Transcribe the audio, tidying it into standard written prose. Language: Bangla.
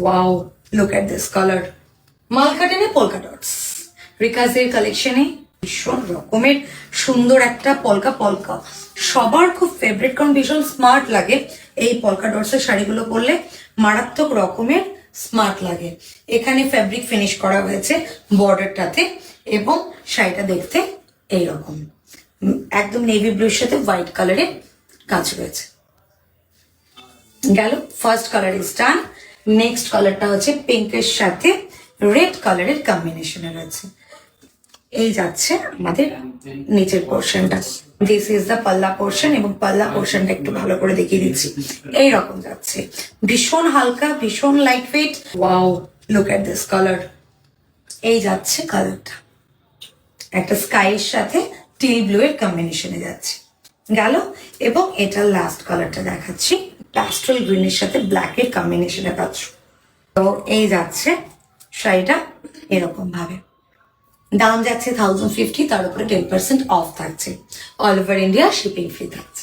Wow, look at this colour. মালকাটেনে পোলকা ডটস, রিকাজের কালেকশনে ভীষণ রকমের সুন্দর একটা পলকা পলকা, সবার খুব ফেভারিট, কারণ ভীষণ স্মার্ট লাগে এই পলকা ডটস এর শাড়িগুলো পরলে, মারাত্মক রকমের স্মার্ট লাগে। এখানে ফ্যাব্রিক ফিনিশ করা হয়েছে বর্ডারটাতে, এবং শাড়িটা দেখতে এইরকম একদম নেভি ব্লুর সাথে হোয়াইট কালারের কাজ রয়েছে। গেল, first colour is done. Next কালারটা হচ্ছে পিঙ্কের সাথে রেড কালারের কম্বিনেশনে রয়েছে। এই যাচ্ছে আমাদের নিচের পোর্শনটা, দিস ইজ দ্য পাল্লা পোর্শন, এবং পাল্লা পোর্শনটা একটু ভালো করে দেখিয়ে দিচ্ছি। এইরকম যাচ্ছে, ভীষণ হালকা, ভীষণ light weight. Wow, look at this colour. এই যাচ্ছে কালারটা, একটা স্কাইয়ের সাথে টিল ব্লু এর কম্বিনেশনে যাচ্ছে। গেল, এবং এটা লাস্ট কালারটা দেখাচ্ছি, প্যাস্টেল গ্রিনের সাথে ব্ল্যাক এর কম্বিনেশনে পাচ্ছ। তো এই যাচ্ছে শাড়িটা এরকম ভাবে। দাম যাচ্ছে 1050, তার উপরে 10% অফ থাকছে। All over India shipping free থাকছে।